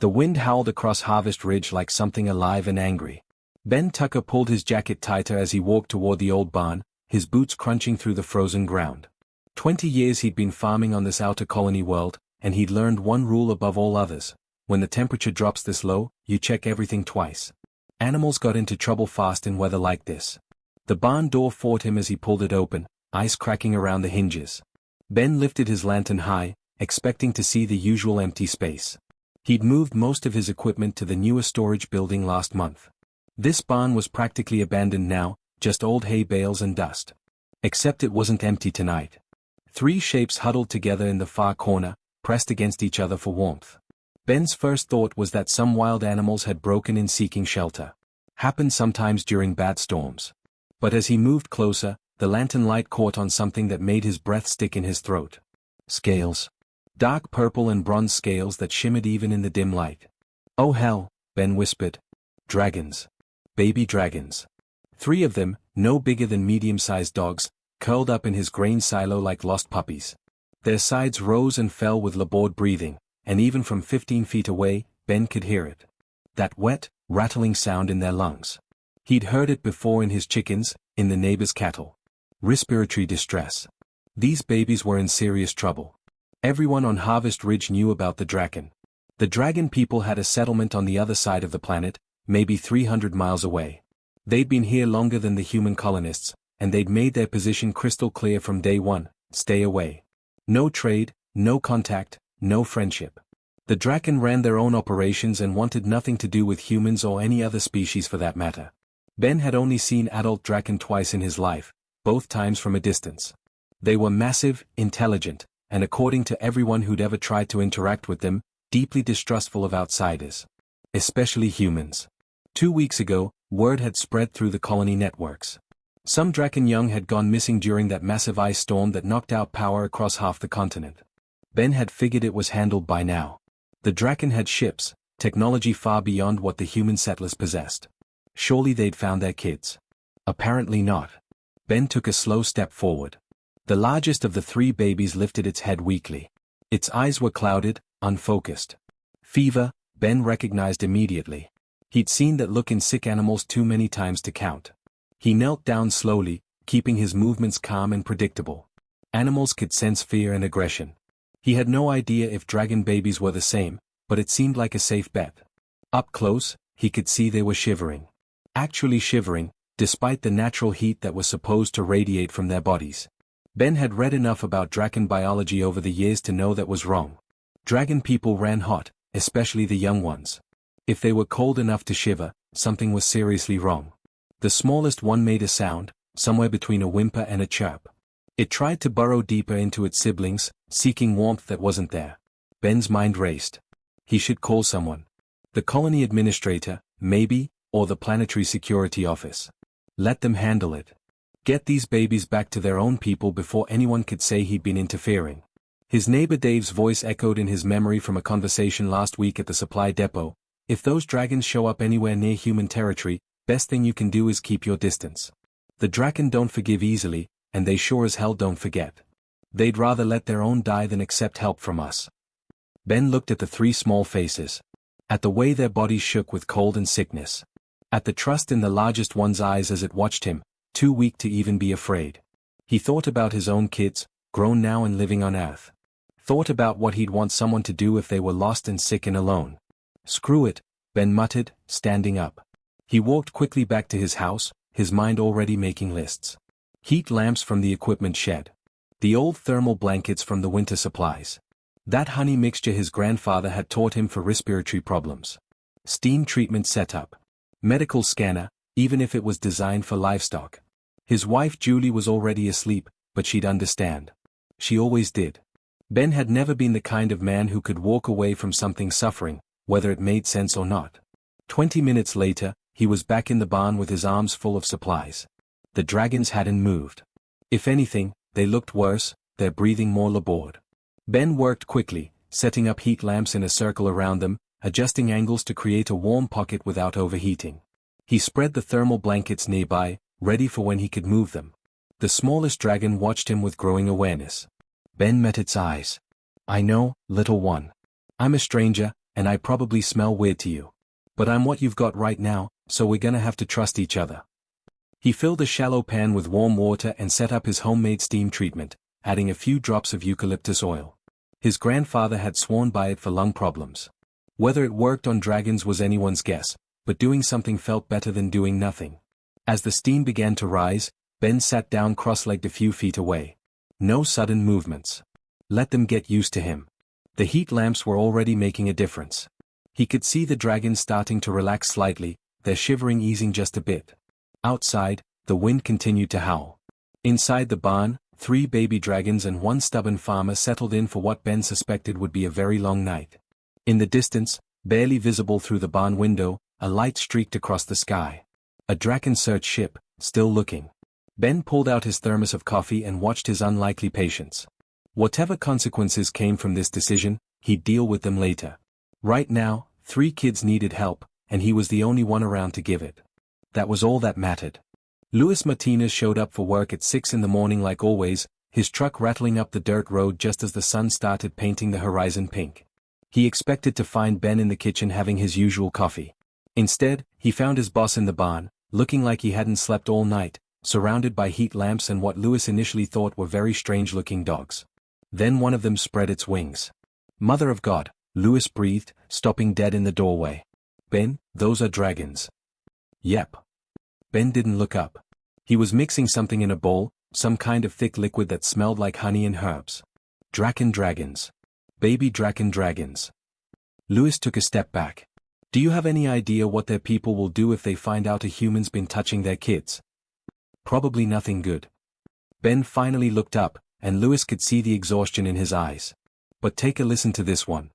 The wind howled across Harvest Ridge like something alive and angry. Ben Tucker pulled his jacket tighter as he walked toward the old barn, his boots crunching through the frozen ground. 20 years he'd been farming on this outer colony world, and he'd learned one rule above all others: when the temperature drops this low, you check everything twice. Animals got into trouble fast in weather like this. The barn door fought him as he pulled it open, ice cracking around the hinges. Ben lifted his lantern high, expecting to see the usual empty space. He'd moved most of his equipment to the newer storage building last month. This barn was practically abandoned now, just old hay bales and dust. Except it wasn't empty tonight. 3 shapes huddled together in the far corner, pressed against each other for warmth. Ben's first thought was that some wild animals had broken in seeking shelter. Happened sometimes during bad storms. But as he moved closer, the lantern light caught on something that made his breath stick in his throat. Scales. Dark purple and bronze scales that shimmered even in the dim light. "Oh hell," Ben whispered. "Dragons. Baby dragons." 3 of them, no bigger than medium-sized dogs, curled up in his grain silo like lost puppies. Their sides rose and fell with labored breathing, and even from 15 feet away, Ben could hear it. That wet, rattling sound in their lungs. He'd heard it before in his chickens, in the neighbor's cattle. Respiratory distress. These babies were in serious trouble. Everyone on Harvest Ridge knew about the dragon. The dragon people had a settlement on the other side of the planet, maybe 300 miles away. They'd been here longer than the human colonists, and they'd made their position crystal clear from day one: stay away. No trade, no contact, no friendship. The dragon ran their own operations and wanted nothing to do with humans or any other species for that matter. Ben had only seen adult dragon twice in his life, both times from a distance. They were massive, intelligent, and according to everyone who'd ever tried to interact with them, deeply distrustful of outsiders. Especially humans. 2 weeks ago, word had spread through the colony networks. Some dragon young had gone missing during that massive ice storm that knocked out power across half the continent. Ben had figured it was handled by now. The dragon had ships, technology far beyond what the human settlers possessed. Surely they'd found their kids. Apparently not. Ben took a slow step forward. The largest of the 3 babies lifted its head weakly. Its eyes were clouded, unfocused. Fever, Ben recognized immediately. He'd seen that look in sick animals too many times to count. He knelt down slowly, keeping his movements calm and predictable. Animals could sense fear and aggression. He had no idea if dragon babies were the same, but it seemed like a safe bet. Up close, he could see they were shivering. Actually shivering, despite the natural heat that was supposed to radiate from their bodies. Ben had read enough about dragon biology over the years to know that was wrong. Dragon people ran hot, especially the young ones. If they were cold enough to shiver, something was seriously wrong. The smallest one made a sound, somewhere between a whimper and a chirp. It tried to burrow deeper into its siblings, seeking warmth that wasn't there. Ben's mind raced. He should call someone. The colony administrator, maybe, or the planetary security office. Let them handle it. Get these babies back to their own people before anyone could say he'd been interfering. His neighbor Dave's voice echoed in his memory from a conversation last week at the supply depot. If those dragons show up anywhere near human territory, best thing you can do is keep your distance. The dragon don't forgive easily, and they sure as hell don't forget. They'd rather let their own die than accept help from us. Ben looked at the 3 small faces. At the way their bodies shook with cold and sickness. At the trust in the largest one's eyes as it watched him, too weak to even be afraid. He thought about his own kids, grown now and living on Earth. Thought about what he'd want someone to do if they were lost and sick and alone. Screw it, Ben muttered, standing up. He walked quickly back to his house, his mind already making lists. Heat lamps from the equipment shed. The old thermal blankets from the winter supplies. That honey mixture his grandfather had taught him for respiratory problems. Steam treatment setup. Medical scanner, even if it was designed for livestock. His wife Julie was already asleep, but she'd understand. She always did. Ben had never been the kind of man who could walk away from something suffering, whether it made sense or not. 20 minutes later, he was back in the barn with his arms full of supplies. The dragons hadn't moved. If anything, they looked worse, their breathing more labored. Ben worked quickly, setting up heat lamps in a circle around them, adjusting angles to create a warm pocket without overheating. He spread the thermal blankets nearby, ready for when he could move them. The smallest dragon watched him with growing awareness. Ben met its eyes. "I know, little one. I'm a stranger, and I probably smell weird to you. But I'm what you've got right now, so we're gonna have to trust each other. He filled a shallow pan with warm water and set up his homemade steam treatment, adding a few drops of eucalyptus oil. His grandfather had sworn by it for lung problems. Whether it worked on dragons was anyone's guess, but doing something felt better than doing nothing. As the steam began to rise, Ben sat down cross-legged a few feet away. No sudden movements. Let them get used to him. The heat lamps were already making a difference. He could see the dragons starting to relax slightly, their shivering easing just a bit. Outside, the wind continued to howl. Inside the barn, 3 baby dragons and 1 stubborn farmer settled in for what Ben suspected would be a very long night. In the distance, barely visible through the barn window, a light streaked across the sky. A Draken search ship, still looking. Ben pulled out his thermos of coffee and watched his unlikely patience. Whatever consequences came from this decision, he'd deal with them later. Right now, 3 kids needed help, and he was the only one around to give it. That was all that mattered. Luis Martinez showed up for work at 6 in the morning like always, his truck rattling up the dirt road just as the sun started painting the horizon pink. He expected to find Ben in the kitchen having his usual coffee. Instead, he found his boss in the barn, looking like he hadn't slept all night, surrounded by heat lamps and what Luis initially thought were very strange-looking dogs. Then one of them spread its wings. Mother of God, Luis breathed, stopping dead in the doorway. Ben, those are dragons. Yep. Ben didn't look up. He was mixing something in a bowl, some kind of thick liquid that smelled like honey and herbs. Draken dragons. Baby Draken dragons. Luis took a step back. Do you have any idea what their people will do if they find out a human's been touching their kids? Probably nothing good. Ben finally looked up, and Luis could see the exhaustion in his eyes. But take a listen to this one.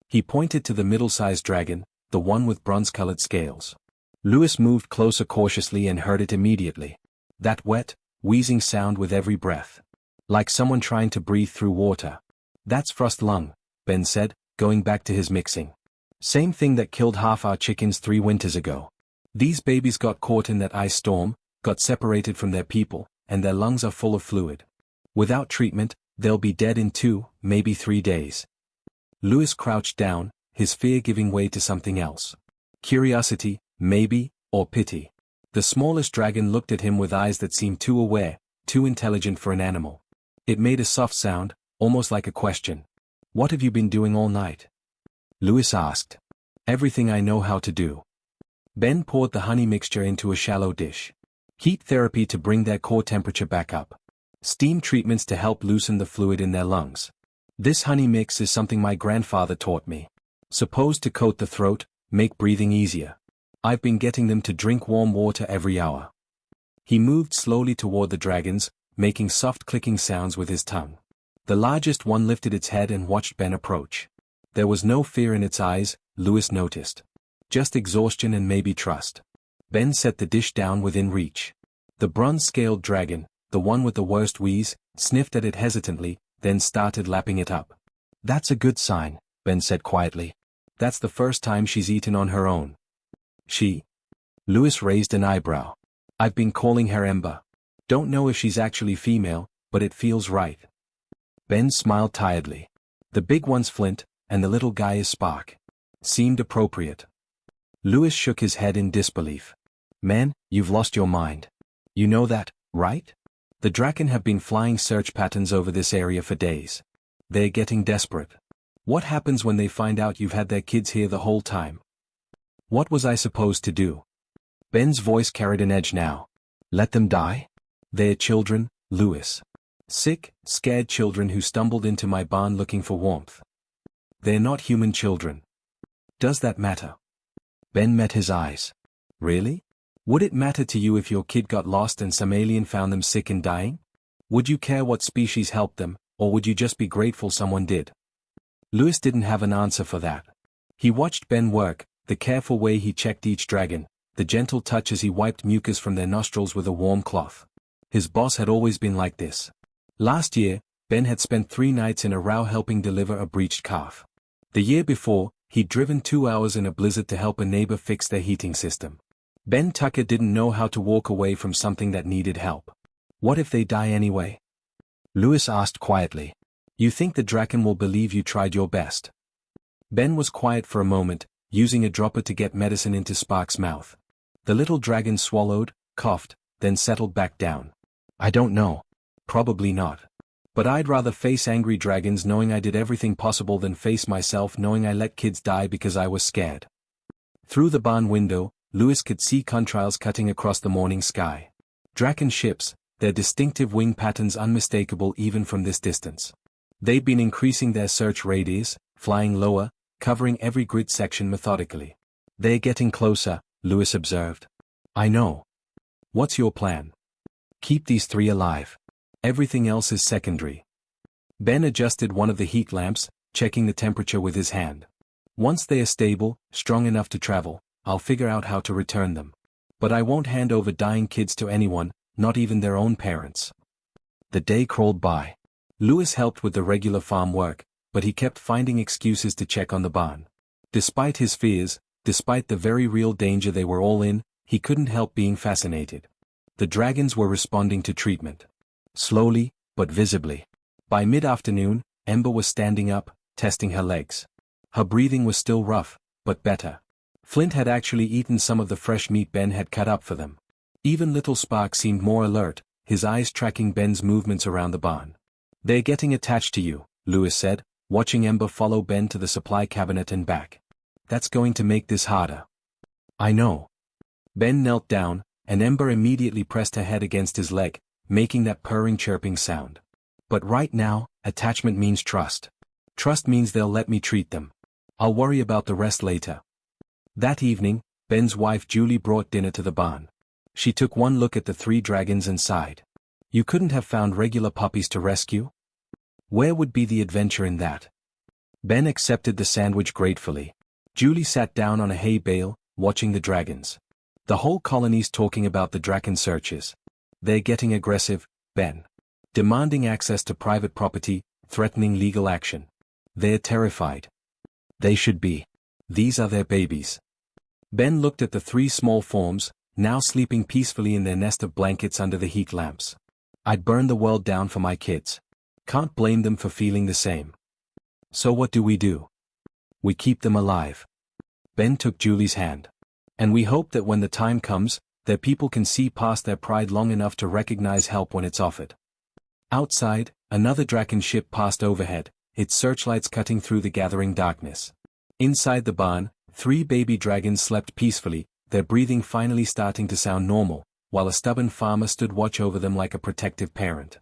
He pointed to the middle-sized dragon, the one with bronze-colored scales. Luis moved closer cautiously and heard it immediately. That wet, wheezing sound with every breath. Like someone trying to breathe through water. That's frost lung, Ben said, going back to his mixing. Same thing that killed half our chickens 3 winters ago. These babies got caught in that ice storm, got separated from their people, and their lungs are full of fluid. Without treatment, they'll be dead in 2, maybe 3 days. Luis crouched down, his fear giving way to something else. Curiosity, maybe, or pity. The smallest dragon looked at him with eyes that seemed too aware, too intelligent for an animal. It made a soft sound, almost like a question. What have you been doing all night? Luis asked. Everything I know how to do. Ben poured the honey mixture into a shallow dish. Heat therapy to bring their core temperature back up. Steam treatments to help loosen the fluid in their lungs. This honey mix is something my grandfather taught me. Supposed to coat the throat, make breathing easier. I've been getting them to drink warm water every hour. He moved slowly toward the dragons, making soft clicking sounds with his tongue. The largest one lifted its head and watched Ben approach. There was no fear in its eyes, Luis noticed. Just exhaustion and maybe trust. Ben set the dish down within reach. The bronze-scaled dragon, the one with the worst wheeze, sniffed at it hesitantly, then started lapping it up. That's a good sign, Ben said quietly. That's the first time she's eaten on her own. She? Luis raised an eyebrow. I've been calling her Ember. Don't know if she's actually female, but it feels right. Ben smiled tiredly. The big one's Flint, and the little guy is Spark. Seemed appropriate. Luis shook his head in disbelief. Man, you've lost your mind. You know that, right? The Draken have been flying search patterns over this area for days. They're getting desperate. What happens when they find out you've had their kids here the whole time? What was I supposed to do? Ben's voice carried an edge now. Let them die? They're children, Luis. Sick, scared children who stumbled into my barn looking for warmth. They're not human children. Does that matter? Ben met his eyes. Really? Would it matter to you if your kid got lost and some alien found them sick and dying? Would you care what species helped them, or would you just be grateful someone did? Luis didn't have an answer for that. He watched Ben work, the careful way he checked each dragon, the gentle touch as he wiped mucus from their nostrils with a warm cloth. His boss had always been like this. Last year, Ben had spent 3 nights in a row helping deliver a breached calf. The year before, he'd driven 2 hours in a blizzard to help a neighbor fix their heating system. Ben Tucker didn't know how to walk away from something that needed help. What if they die anyway? Luis asked quietly. You think the Draken will believe you tried your best? Ben was quiet for a moment, using a dropper to get medicine into Spark's mouth. The little dragon swallowed, coughed, then settled back down. I don't know. Probably not. But I'd rather face angry dragons knowing I did everything possible than face myself knowing I let kids die because I was scared. Through the barn window, Lewis could see contrails cutting across the morning sky. Draken ships, their distinctive wing patterns unmistakable even from this distance. They'd been increasing their search radius, flying lower, covering every grid section methodically. They're getting closer, Lewis observed. I know. What's your plan? Keep these 3 alive. Everything else is secondary. Ben adjusted one of the heat lamps, checking the temperature with his hand. Once they are stable, strong enough to travel, I'll figure out how to return them. But I won't hand over dying kids to anyone, not even their own parents. The day crawled by. Lewis helped with the regular farm work, but he kept finding excuses to check on the barn. Despite his fears, despite the very real danger they were all in, he couldn't help being fascinated. The dragons were responding to treatment. Slowly, but visibly. By mid-afternoon, Ember was standing up, testing her legs. Her breathing was still rough, but better. Flint had actually eaten some of the fresh meat Ben had cut up for them. Even little Spark seemed more alert, his eyes tracking Ben's movements around the barn. They're getting attached to you, Lewis said, watching Ember follow Ben to the supply cabinet and back. That's going to make this harder. I know. Ben knelt down, and Ember immediately pressed her head against his leg, making that purring chirping sound. But right now, attachment means trust. Trust means they'll let me treat them. I'll worry about the rest later. That evening, Ben's wife Julie brought dinner to the barn. She took one look at the 3 dragons and sighed. You couldn't have found regular puppies to rescue? Where would be the adventure in that? Ben accepted the sandwich gratefully. Julie sat down on a hay bale, watching the dragons. The whole colony's talking about the draken searches. They're getting aggressive, Ben. Demanding access to private property, threatening legal action. They're terrified. They should be. These are their babies. Ben looked at the 3 small forms, now sleeping peacefully in their nest of blankets under the heat lamps. I'd burn the world down for my kids. Can't blame them for feeling the same. So what do? We keep them alive. Ben took Julie's hand. And we hope that when the time comes, their people can see past their pride long enough to recognize help when it's offered. Outside, another Draken ship passed overhead, its searchlights cutting through the gathering darkness. Inside the barn, 3 baby dragons slept peacefully, their breathing finally starting to sound normal, while a stubborn farmer stood watch over them like a protective parent.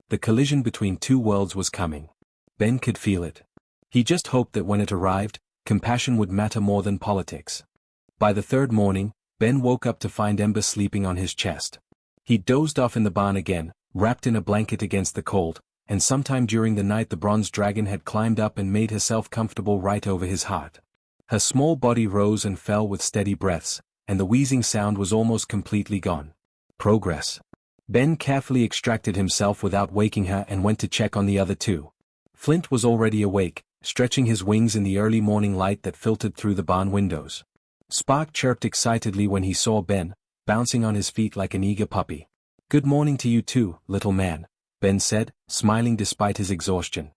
The collision between 2 worlds was coming. Ben could feel it. He just hoped that when it arrived, compassion would matter more than politics. By the 3rd morning, Ben woke up to find Ember sleeping on his chest. He dozed off in the barn again, wrapped in a blanket against the cold, and sometime during the night the bronze dragon had climbed up and made herself comfortable right over his heart. Her small body rose and fell with steady breaths, and the wheezing sound was almost completely gone. Progress. Ben carefully extracted himself without waking her and went to check on the other 2. Flint was already awake, stretching his wings in the early morning light that filtered through the barn windows. Spark chirped excitedly when he saw Ben, bouncing on his feet like an eager puppy. Good morning to you too, little man, Ben said, smiling despite his exhaustion.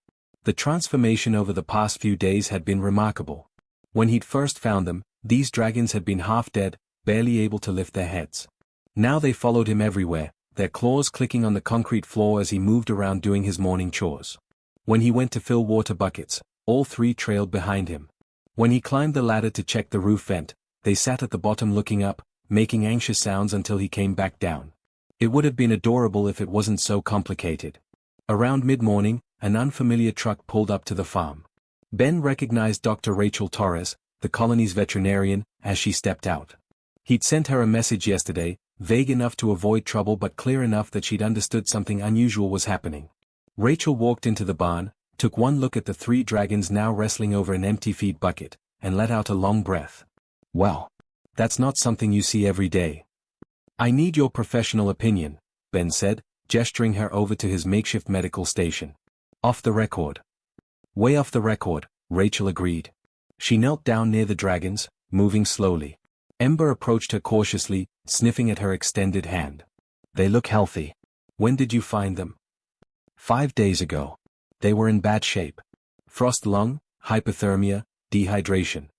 The transformation over the past few days had been remarkable. When he'd first found them, these dragons had been half dead, barely able to lift their heads. Now they followed him everywhere, their claws clicking on the concrete floor as he moved around doing his morning chores. When he went to fill water buckets, all 3 trailed behind him. When he climbed the ladder to check the roof vent, they sat at the bottom looking up, making anxious sounds until he came back down. It would have been adorable if it wasn't so complicated. Around mid-morning, an unfamiliar truck pulled up to the farm. Ben recognized Dr. Rachel Torres, the colony's veterinarian, as she stepped out. He'd sent her a message yesterday, vague enough to avoid trouble but clear enough that she'd understood something unusual was happening. Rachel walked into the barn, took one look at the 3 dragons now wrestling over an empty feed bucket, and let out a long breath. Well, that's not something you see every day. I need your professional opinion, Ben said, gesturing her over to his makeshift medical station. Off the record. Way off the record, Rachel agreed. She knelt down near the dragons, moving slowly. Ember approached her cautiously, sniffing at her extended hand. They look healthy. When did you find them? 5 days ago. They were in bad shape. Frost lung, hypothermia, dehydration.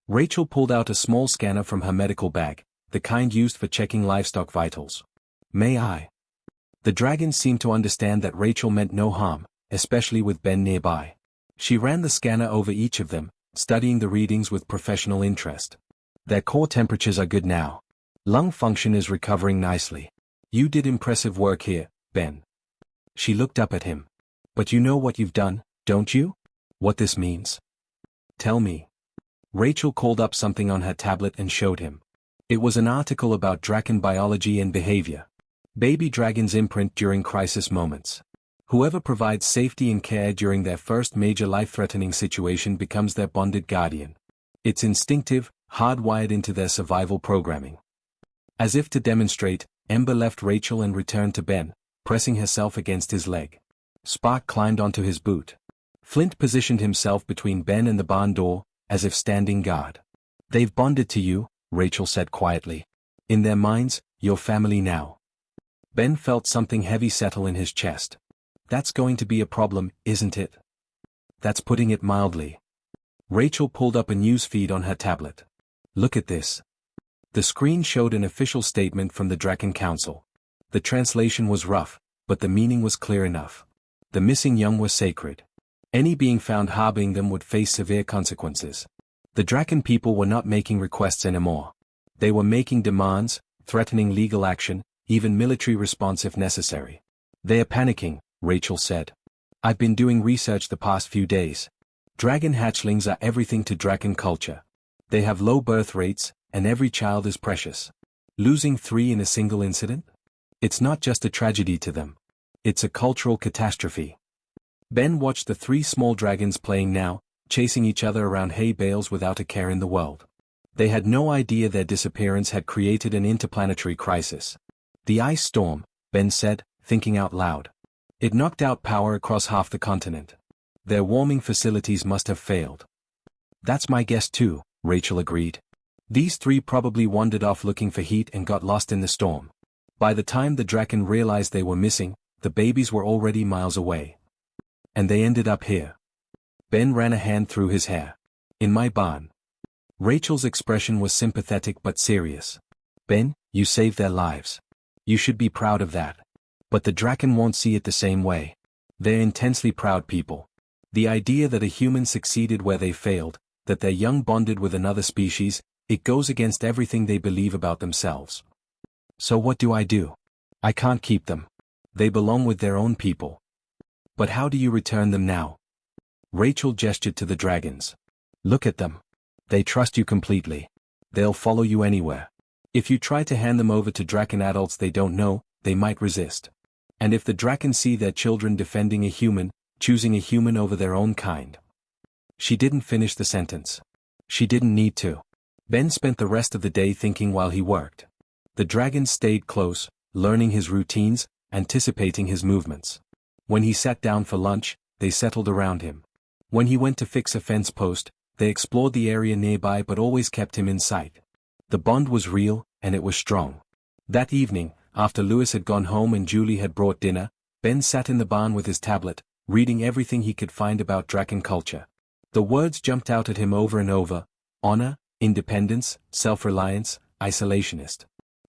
Rachel pulled out a small scanner from her medical bag, the kind used for checking livestock vitals. May I? The dragons seemed to understand that Rachel meant no harm, especially with Ben nearby. She ran the scanner over each of them, studying the readings with professional interest. Their core temperatures are good now. Lung function is recovering nicely. You did impressive work here, Ben. She looked up at him. But you know what you've done, don't you? What this means? Tell me. Rachel called up something on her tablet and showed him. It was an article about dragon biology and behavior. Baby dragons imprint during crisis moments. Whoever provides safety and care during their first major life-threatening situation becomes their bonded guardian. It's instinctive, hardwired into their survival programming. As if to demonstrate, Ember left Rachel and returned to Ben, pressing herself against his leg. Spark climbed onto his boot. Flint positioned himself between Ben and the barn door, as if standing guard. They've bonded to you, Rachel said quietly. In their minds, you're family now. Ben felt something heavy settle in his chest. That's going to be a problem, isn't it? That's putting it mildly. Rachel pulled up a news feed on her tablet. Look at this. The screen showed an official statement from the Draken Council. The translation was rough, but the meaning was clear enough. The missing young were sacred. Any being found harboring them would face severe consequences. The Draken people were not making requests anymore. They were making demands, threatening legal action, even military response if necessary. They are panicking, Rachel said. I've been doing research the past few days. Dragon hatchlings are everything to Draken culture. They have low birth rates, and every child is precious. Losing 3 in a single incident? It's not just a tragedy to them. It's a cultural catastrophe. Ben watched the 3 small dragons playing now, chasing each other around hay bales without a care in the world. They had no idea their disappearance had created an interplanetary crisis. The ice storm, Ben said, thinking out loud. It knocked out power across half the continent. Their warming facilities must have failed. That's my guess too, Rachel agreed. These 3 probably wandered off looking for heat and got lost in the storm. By the time the Draken realized they were missing, the babies were already miles away. And they ended up here. Ben ran a hand through his hair. In my barn. Rachel's expression was sympathetic but serious. Ben, you saved their lives. You should be proud of that. But the Draken won't see it the same way. They're intensely proud people. The idea that a human succeeded where they failed, that their young bonded with another species, it goes against everything they believe about themselves. So what do? I can't keep them. They belong with their own people. But how do you return them now? Rachel gestured to the dragons. Look at them. They trust you completely. They'll follow you anywhere. If you try to hand them over to Draken adults they don't know, they might resist. And if the Draken see their children defending a human, choosing a human over their own kind. She didn't finish the sentence. She didn't need to. Ben spent the rest of the day thinking while he worked. The dragons stayed close, learning his routines, anticipating his movements. When he sat down for lunch, they settled around him. When he went to fix a fence post, they explored the area nearby but always kept him in sight. The bond was real, and it was strong. That evening, after Lewis had gone home and Julie had brought dinner, Ben sat in the barn with his tablet, reading everything he could find about Draken culture. The words jumped out at him over and over: honor, independence, self-reliance, isolationist.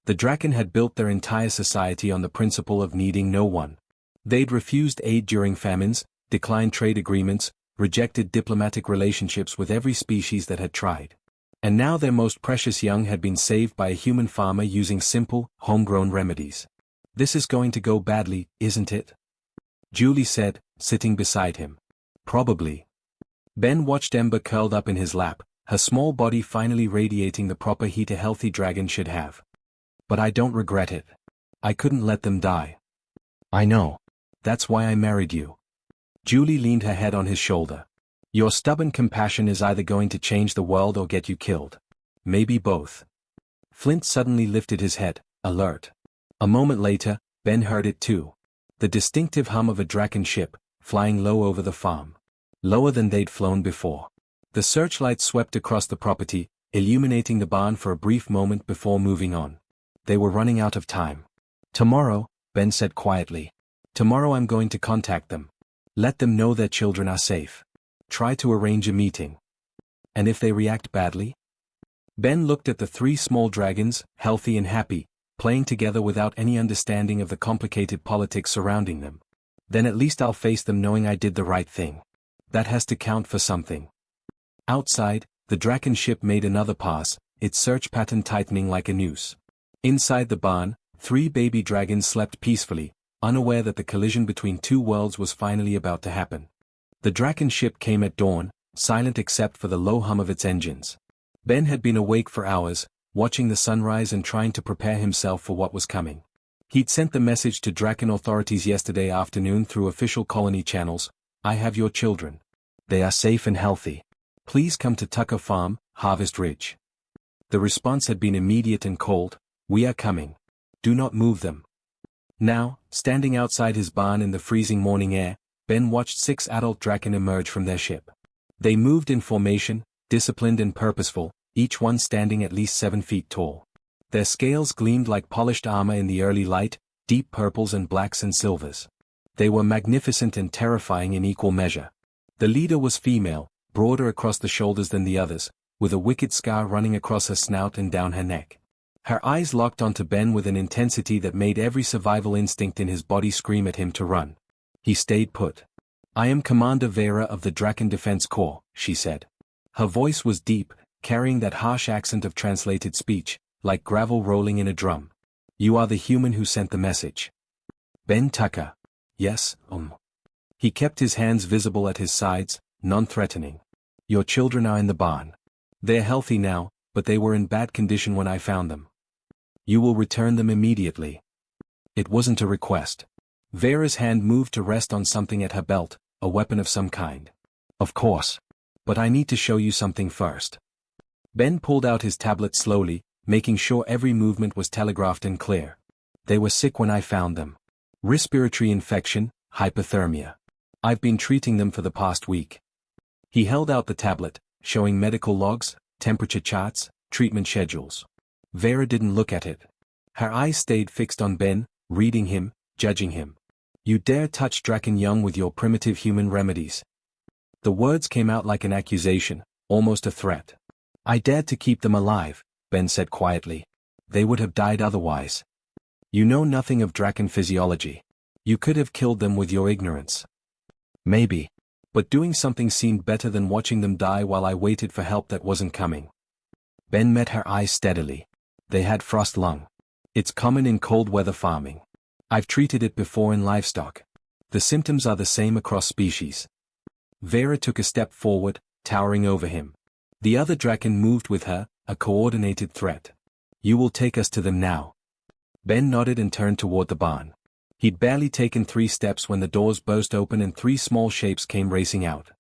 The Draken had built their entire society on the principle of needing no one. They'd refused aid during famines, declined trade agreements, rejected diplomatic relationships with every species that had tried. And now their most precious young had been saved by a human farmer using simple, homegrown remedies. This is going to go badly, isn't it? Julie said, sitting beside him. Probably. Ben watched Ember curled up in his lap, her small body finally radiating the proper heat a healthy dragon should have. But I don't regret it. I couldn't let them die. I know. That's why I married you. Julie leaned her head on his shoulder. Your stubborn compassion is either going to change the world or get you killed. Maybe both. Flint suddenly lifted his head, alert. A moment later, Ben heard it too. The distinctive hum of a Draken ship, flying low over the farm. Lower than they'd flown before. The searchlight swept across the property, illuminating the barn for a brief moment before moving on. They were running out of time. Tomorrow, Ben said quietly. Tomorrow I'm going to contact them. Let them know their children are safe. Try to arrange a meeting. And if they react badly? Ben looked at the three small dragons, healthy and happy, playing together without any understanding of the complicated politics surrounding them. Then at least I'll face them knowing I did the right thing. That has to count for something. Outside, the Draken ship made another pass, its search pattern tightening like a noose. Inside the barn, three baby dragons slept peacefully, unaware that the collision between two worlds was finally about to happen. The Draken ship came at dawn, silent except for the low hum of its engines. Ben had been awake for hours, watching the sunrise and trying to prepare himself for what was coming. He'd sent the message to Draken authorities yesterday afternoon through official colony channels, "I have your children. They are safe and healthy. Please come to Tucker Farm, Harvest Ridge." The response had been immediate and cold, "We are coming. Do not move them." Now, standing outside his barn in the freezing morning air, Ben watched 6 adult Draken emerge from their ship. They moved in formation, disciplined and purposeful, each one standing at least 7 feet tall. Their scales gleamed like polished armor in the early light, deep purples and blacks and silvers. They were magnificent and terrifying in equal measure. The leader was female, broader across the shoulders than the others, with a wicked scar running across her snout and down her neck. Her eyes locked onto Ben with an intensity that made every survival instinct in his body scream at him to run. He stayed put. "I am Commander Vera of the Draken Defense Corps," she said. Her voice was deep, carrying that harsh accent of translated speech, like gravel rolling in a drum. "You are the human who sent the message." Ben Tucker. "Yes, He kept his hands visible at his sides, non-threatening. "Your children are in the barn. They're healthy now, but they were in bad condition when I found them. You will return them immediately." It wasn't a request. Vera's hand moved to rest on something at her belt, a weapon of some kind. "Of course. But I need to show you something first." Ben pulled out his tablet slowly, making sure every movement was telegraphed and clear. "They were sick when I found them. Respiratory infection, hypothermia. I've been treating them for the past week." He held out the tablet, showing medical logs, temperature charts, treatment schedules. Vera didn't look at it. Her eyes stayed fixed on Ben, reading him, judging him. "You dare touch Draken young with your primitive human remedies." The words came out like an accusation, almost a threat. "I dared to keep them alive," Ben said quietly. "They would have died otherwise. You know nothing of Draken physiology. You could have killed them with your ignorance." "Maybe. But doing something seemed better than watching them die while I waited for help that wasn't coming." Ben met her eyes steadily. "They had frost lung. It's common in cold weather farming. I've treated it before in livestock. The symptoms are the same across species." Vera took a step forward, towering over him. The other Draken moved with her, a coordinated threat. "You will take us to them now." Ben nodded and turned toward the barn. He'd barely taken 3 steps when the doors burst open and 3 small shapes came racing out.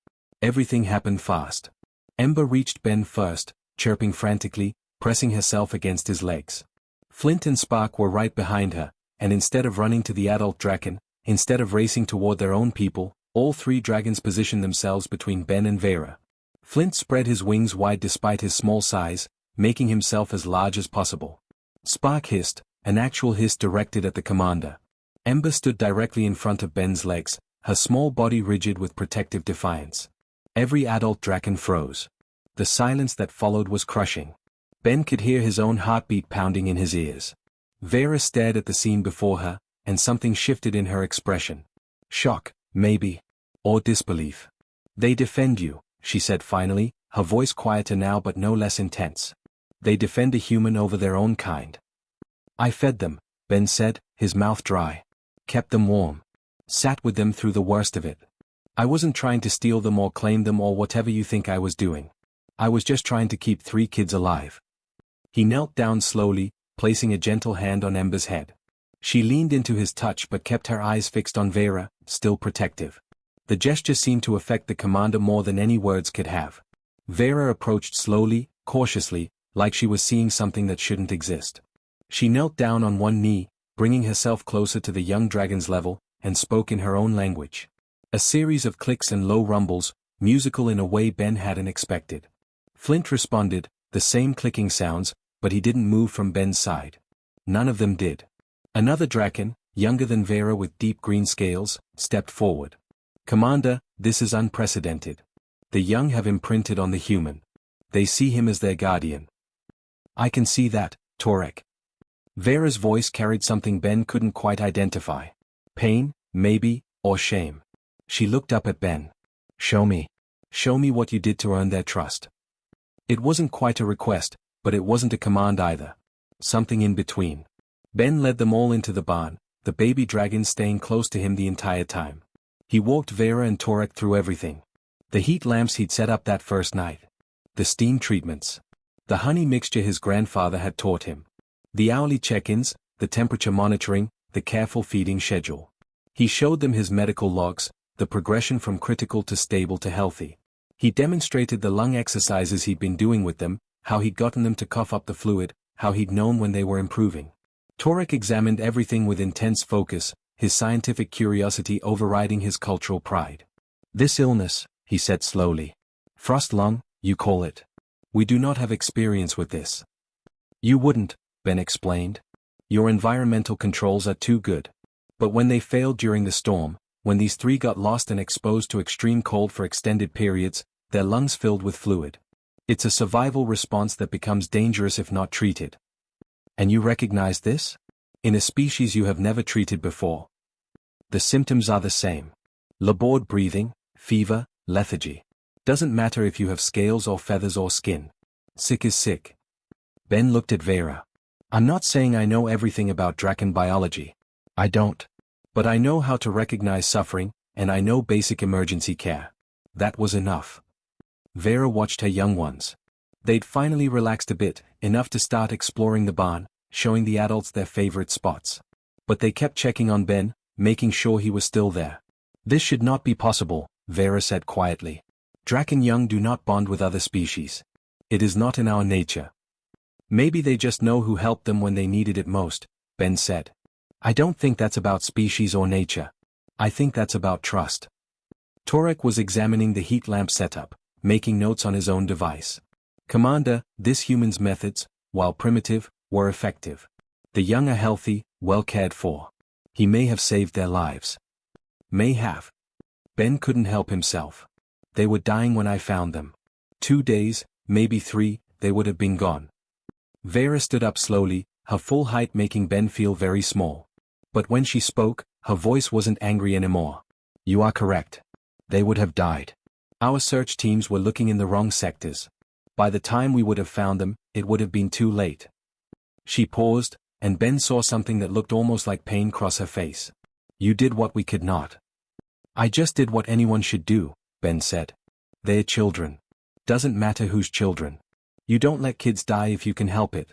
Everything happened fast. Ember reached Ben first, chirping frantically, pressing herself against his legs. Flint and Spark were right behind her, and instead of running to the adult Draken, instead of racing toward their own people, all 3 dragons positioned themselves between Ben and Vera. Flint spread his wings wide despite his small size, making himself as large as possible. Spark hissed, an actual hiss directed at the commander. Ember stood directly in front of Ben's legs, her small body rigid with protective defiance. Every adult Draken froze. The silence that followed was crushing. Ben could hear his own heartbeat pounding in his ears. Vera stared at the scene before her, and something shifted in her expression. Shock, maybe. Or disbelief. "They defend you," she said finally, her voice quieter now but no less intense. "They defend a human over their own kind." "I fed them," Ben said, his mouth dry. "Kept them warm. Sat with them through the worst of it. I wasn't trying to steal them or claim them or whatever you think I was doing. I was just trying to keep 3 kids alive." He knelt down slowly, placing a gentle hand on Ember's head. She leaned into his touch but kept her eyes fixed on Vera, still protective. The gesture seemed to affect the commander more than any words could have. Vera approached slowly, cautiously, like she was seeing something that shouldn't exist. She knelt down on one knee, bringing herself closer to the young dragon's level, and spoke in her own language. A series of clicks and low rumbles, musical in a way Ben hadn't expected. Flint responded, the same clicking sounds, but he didn't move from Ben's side. None of them did. Another Draken, younger than Vera with deep green scales, stepped forward. "Commander, this is unprecedented. The young have imprinted on the human. They see him as their guardian. I can see that, Torek. Vera's voice carried something Ben couldn't quite identify. Pain, maybe, or shame. She looked up at Ben. Show me. Show me what you did to earn their trust. It wasn't quite a request, but it wasn't a command either. Something in between. Ben led them all into the barn, the baby dragons staying close to him the entire time. He walked Vera and Torek through everything. The heat lamps he'd set up that first night. The steam treatments. The honey mixture his grandfather had taught him. The hourly check-ins, the temperature monitoring, the careful feeding schedule. He showed them his medical logs, the progression from critical to stable to healthy. He demonstrated the lung exercises he'd been doing with them, how he'd gotten them to cough up the fluid, how he'd known when they were improving. Torek examined everything with intense focus, his scientific curiosity overriding his cultural pride. This illness, he said slowly. Frost lung, you call it. We do not have experience with this. You wouldn't, Ben explained. Your environmental controls are too good. But when they failed during the storm, when these three got lost and exposed to extreme cold for extended periods, their lungs filled with fluid. It's a survival response that becomes dangerous if not treated. And you recognize this? In a species you have never treated before. The symptoms are the same. Labored breathing, fever, lethargy. Doesn't matter if you have scales or feathers or skin. Sick is sick. Ben looked at Vera. I'm not saying I know everything about Draken biology. I don't. But I know how to recognize suffering, and I know basic emergency care. That was enough. Vera watched her young ones. They'd finally relaxed a bit, enough to start exploring the barn, showing the adults their favorite spots. But they kept checking on Ben, making sure he was still there. This should not be possible, Vera said quietly. Draken young do not bond with other species. It is not in our nature. Maybe they just know who helped them when they needed it most, Ben said. I don't think that's about species or nature. I think that's about trust. Torek was examining the heat lamp setup, making notes on his own device. Commander, this human's methods, while primitive, were effective. The young are healthy, well cared for. He may have saved their lives. May have. Ben couldn't help himself. They were dying when I found them. 2 days, maybe 3, they would have been gone. Vera stood up slowly, her full height making Ben feel very small. But when she spoke, her voice wasn't angry anymore. You are correct. They would have died. Our search teams were looking in the wrong sectors. By the time we would have found them, it would have been too late. She paused, and Ben saw something that looked almost like pain cross her face. You did what we could not. I just did what anyone should do, Ben said. They're children. Doesn't matter whose children. You don't let kids die if you can help it.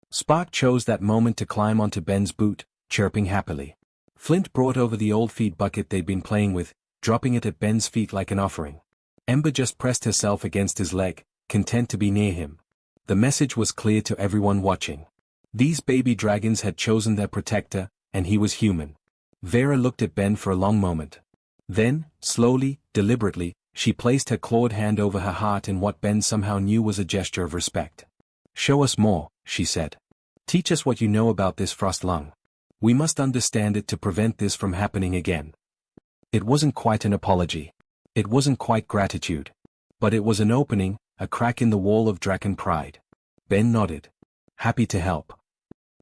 Spark chose that moment to climb onto Ben's boot, chirping happily. Flint brought over the old feed bucket they'd been playing with, dropping it at Ben's feet like an offering. Ember just pressed herself against his leg, content to be near him. The message was clear to everyone watching. These baby dragons had chosen their protector, and he was human. Vera looked at Ben for a long moment. Then, slowly, deliberately, she placed her clawed hand over her heart in what Ben somehow knew was a gesture of respect. Show us more, she said. Teach us what you know about this frost lung. We must understand it to prevent this from happening again. It wasn't quite an apology. It wasn't quite gratitude. But it was an opening, a crack in the wall of Draken pride. Ben nodded. Happy to help.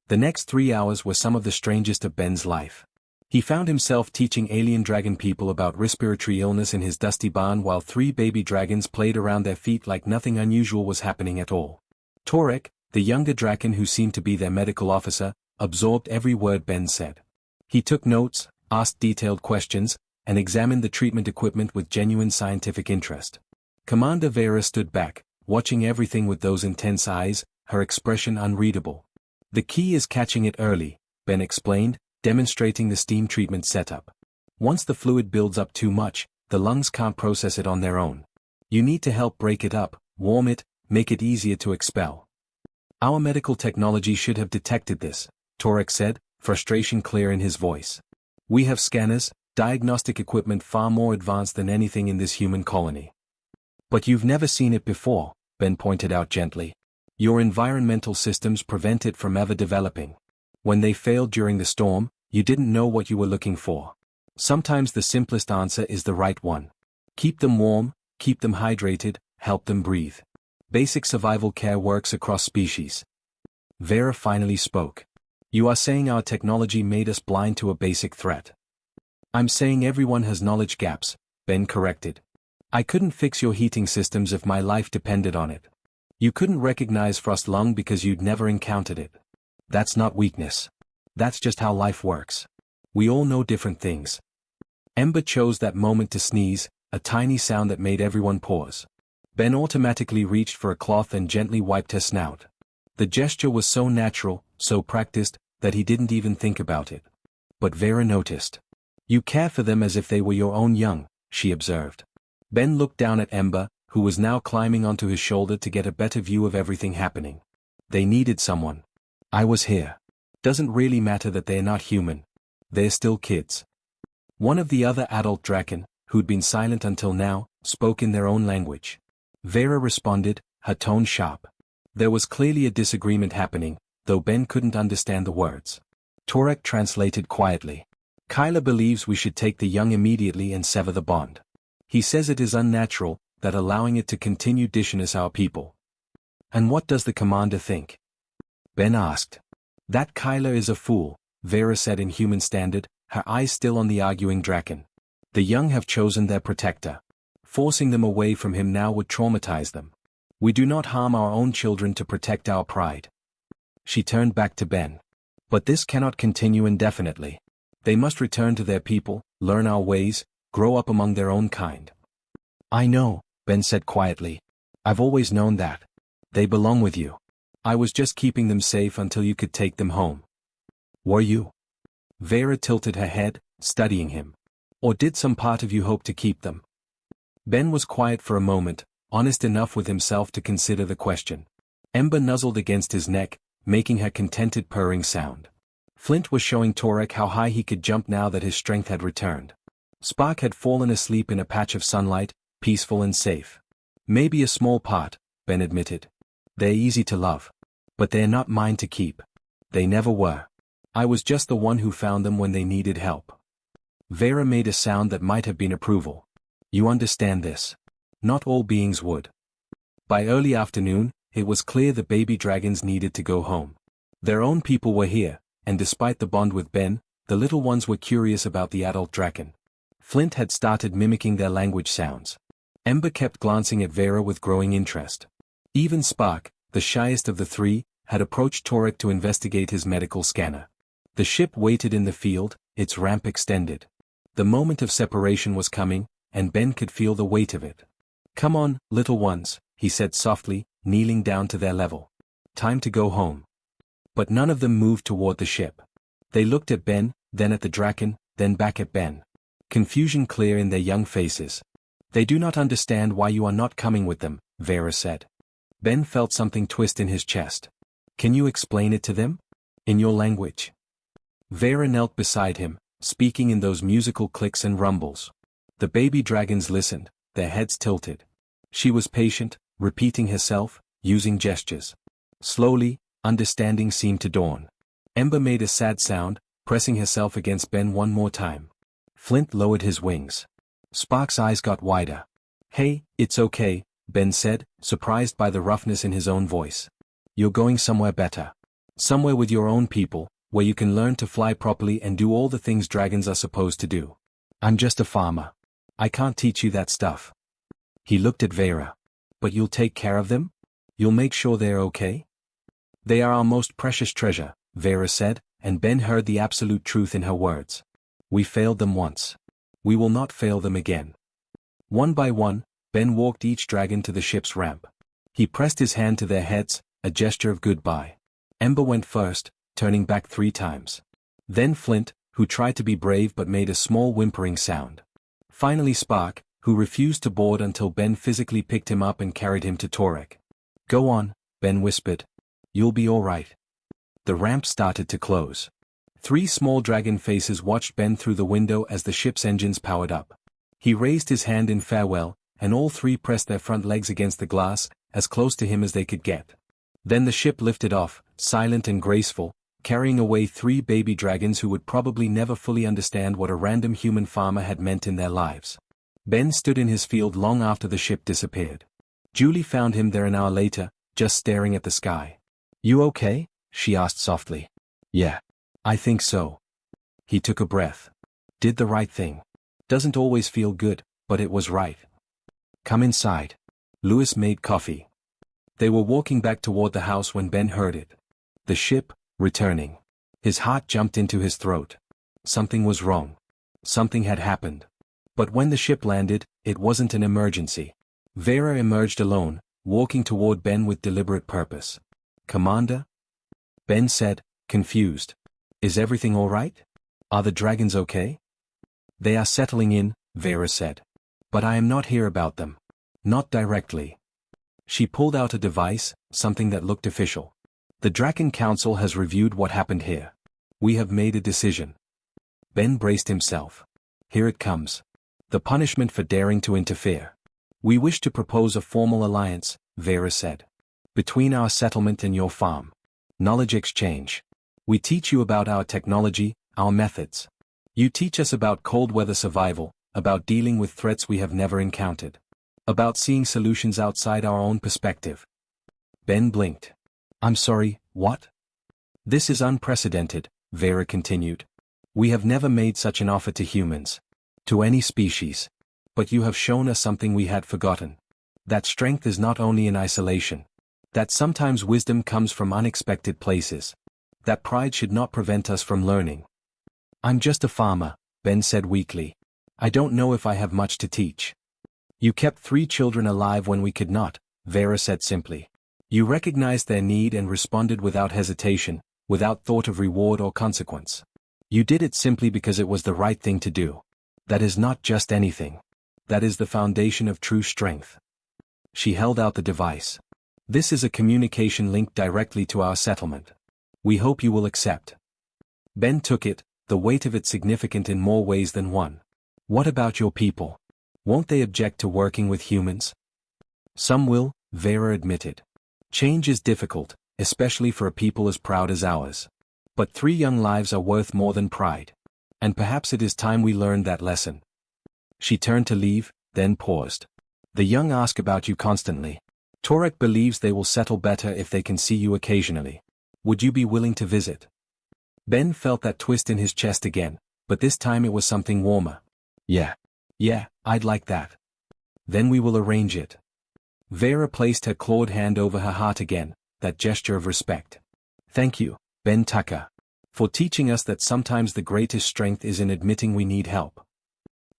The next 3 hours were some of the strangest of Ben's life. He found himself teaching alien dragon people about respiratory illness in his dusty barn while 3 baby dragons played around their feet like nothing unusual was happening at all. Torek, the younger draken who seemed to be their medical officer, absorbed every word Ben said. He took notes, asked detailed questions, and examined the treatment equipment with genuine scientific interest. Commander Vera stood back, watching everything with those intense eyes, her expression unreadable. The key is catching it early, Ben explained, demonstrating the steam treatment setup. Once the fluid builds up too much, the lungs can't process it on their own. You need to help break it up, warm it, make it easier to expel. Our medical technology should have detected this, Torek said, frustration clear in his voice. We have scanners, diagnostic equipment far more advanced than anything in this human colony. But you've never seen it before, Ben pointed out gently. Your environmental systems prevent it from ever developing. When they failed during the storm, you didn't know what you were looking for. Sometimes the simplest answer is the right one. Keep them warm, keep them hydrated, help them breathe. Basic survival care works across species. Vera finally spoke. You are saying our technology made us blind to a basic threat. I'm saying everyone has knowledge gaps, Ben corrected. I couldn't fix your heating systems if my life depended on it. You couldn't recognize frost lung because you'd never encountered it. That's not weakness. That's just how life works. We all know different things. Ember chose that moment to sneeze, a tiny sound that made everyone pause. Ben automatically reached for a cloth and gently wiped her snout. The gesture was so natural, so practiced, that he didn't even think about it. But Vera noticed. You care for them as if they were your own young, she observed. Ben looked down at Ember, who was now climbing onto his shoulder to get a better view of everything happening. They needed someone. I was here. Doesn't really matter that they're not human. They're still kids. One of the other adult Draken, who'd been silent until now, spoke in their own language. Vera responded, her tone sharp. There was clearly a disagreement happening, though Ben couldn't understand the words. Torek translated quietly. Kyla believes we should take the young immediately and sever the bond. He says it is unnatural, that allowing it to continue dishes our people. And what does the commander think? Ben asked. That Kyla is a fool, Vera said in human standard, her eyes still on the arguing Draken. The young have chosen their protector. Forcing them away from him now would traumatize them. We do not harm our own children to protect our pride. She turned back to Ben. But this cannot continue indefinitely. They must return to their people, learn our ways, grow up among their own kind. I know, Ben said quietly. I've always known that. They belong with you. I was just keeping them safe until you could take them home. Were you? Vera tilted her head, studying him. Or did some part of you hope to keep them? Ben was quiet for a moment, honest enough with himself to consider the question. Ember nuzzled against his neck, making her contented purring sound. Flint was showing Torek how high he could jump now that his strength had returned. Spark had fallen asleep in a patch of sunlight, peaceful and safe. Maybe a small part, Ben admitted. They're easy to love. But they're not mine to keep. They never were. I was just the one who found them when they needed help. Vera made a sound that might have been approval. You understand this. Not all beings would. By early afternoon, it was clear the baby dragons needed to go home. Their own people were here, and despite the bond with Ben, the little ones were curious about the adult Draken. Flint had started mimicking their language sounds. Ember kept glancing at Vera with growing interest. Even Spark, the shyest of the three, had approached Torek to investigate his medical scanner. The ship waited in the field, its ramp extended. The moment of separation was coming, and Ben could feel the weight of it. Come on, little ones, he said softly, kneeling down to their level. Time to go home. But none of them moved toward the ship. They looked at Ben, then at the Draken, then back at Ben. Confusion clear in their young faces. They do not understand why you are not coming with them, Vera said. Ben felt something twist in his chest. Can you explain it to them? In your language. Vera knelt beside him, speaking in those musical clicks and rumbles. The baby dragons listened, their heads tilted. She was patient, repeating herself, using gestures. Slowly, understanding seemed to dawn. Ember made a sad sound, pressing herself against Ben one more time. Flint lowered his wings. Spark's eyes got wider. Hey, it's okay, Ben said, surprised by the roughness in his own voice. You're going somewhere better. Somewhere with your own people, where you can learn to fly properly and do all the things dragons are supposed to do. I'm just a farmer. I can't teach you that stuff. He looked at Vera. But you'll take care of them? You'll make sure they're okay? They are our most precious treasure, Vera said, and Ben heard the absolute truth in her words. We failed them once. We will not fail them again. One by one, Ben walked each dragon to the ship's ramp. He pressed his hand to their heads, a gesture of goodbye. Ember went first, turning back 3 times. Then Flint, who tried to be brave but made a small whimpering sound. Finally Spark, who refused to board until Ben physically picked him up and carried him to Torek. Go on, Ben whispered. You'll be all right. The ramp started to close. 3 small dragon faces watched Ben through the window as the ship's engines powered up. He raised his hand in farewell, and all 3 pressed their front legs against the glass, as close to him as they could get. Then the ship lifted off, silent and graceful, carrying away 3 baby dragons who would probably never fully understand what a random human farmer had meant in their lives. Ben stood in his field long after the ship disappeared. Julie found him there an hour later, just staring at the sky. "You okay?" she asked softly. "Yeah. I think so." He took a breath. "Did the right thing. Doesn't always feel good, but it was right. Come inside." Louis made coffee. They were walking back toward the house when Ben heard it. The ship, returning. His heart jumped into his throat. Something was wrong. Something had happened. But when the ship landed, it wasn't an emergency. Vera emerged alone, walking toward Ben with deliberate purpose. "Commander?" Ben said, confused. "Is everything all right? Are the dragons okay?" "They are settling in," Vera said. "But I am not here about them. Not directly." She pulled out a device, something that looked official. "The Draken Council has reviewed what happened here. We have made a decision." Ben braced himself. "Here it comes. The punishment for daring to interfere. We wish to propose a formal alliance," Vera said. "Between our settlement and your farm. Knowledge exchange. We teach you about our technology, our methods. You teach us about cold weather survival, about dealing with threats we have never encountered. About seeing solutions outside our own perspective." Ben blinked. "I'm sorry, what?" "This is unprecedented," Vera continued. "We have never made such an offer to humans. To any species. But you have shown us something we had forgotten. That strength is not only in isolation. That sometimes wisdom comes from unexpected places. That pride should not prevent us from learning." "I'm just a farmer," Ben said weakly. "I don't know if I have much to teach." "You kept 3 children alive when we could not," Vera said simply. "You recognized their need and responded without hesitation, without thought of reward or consequence. You did it simply because it was the right thing to do. That is not just anything. That is the foundation of true strength." She held out the device. "This is a communication link directly to our settlement. We hope you will accept." Ben took it, the weight of it significant in more ways than one. "What about your people? Won't they object to working with humans?" "Some will," Vera admitted. "Change is difficult, especially for a people as proud as ours. But 3 young lives are worth more than pride. And perhaps it is time we learned that lesson." She turned to leave, then paused. "The young ask about you constantly. Torek believes they will settle better if they can see you occasionally. Would you be willing to visit?" Ben felt that twist in his chest again, but this time it was something warmer. Yeah, I'd like that. Then we will arrange it." Vera placed her clawed hand over her heart again, that gesture of respect. "Thank you, Ben Tucker. For teaching us that sometimes the greatest strength is in admitting we need help."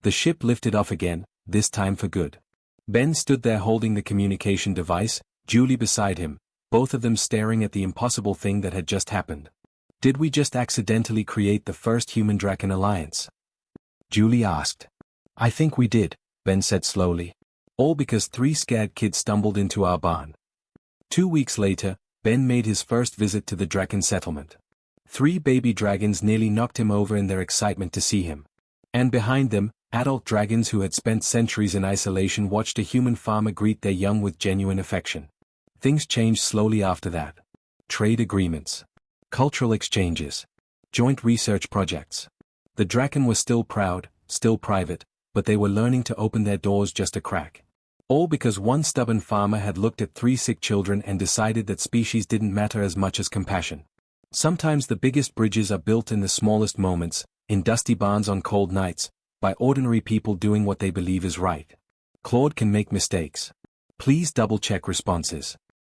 The ship lifted off again, this time for good. Ben stood there holding the communication device, Julie beside him, both of them staring at the impossible thing that had just happened. "Did we just accidentally create the first human-dragon alliance?" Julie asked. "I think we did," Ben said slowly. "All because 3 scared kids stumbled into our barn." 2 weeks later, Ben made his first visit to the Draken settlement. 3 baby dragons nearly knocked him over in their excitement to see him. And behind them, adult dragons who had spent centuries in isolation watched a human farmer greet their young with genuine affection. Things changed slowly after that. Trade agreements. Cultural exchanges. Joint research projects. The Draken was still proud, still private, but they were learning to open their doors just a crack. All because one stubborn farmer had looked at 3 sick children and decided that species didn't matter as much as compassion. Sometimes the biggest bridges are built in the smallest moments, in dusty barns on cold nights, by ordinary people doing what they believe is right. Claude can make mistakes. Please double-check responses.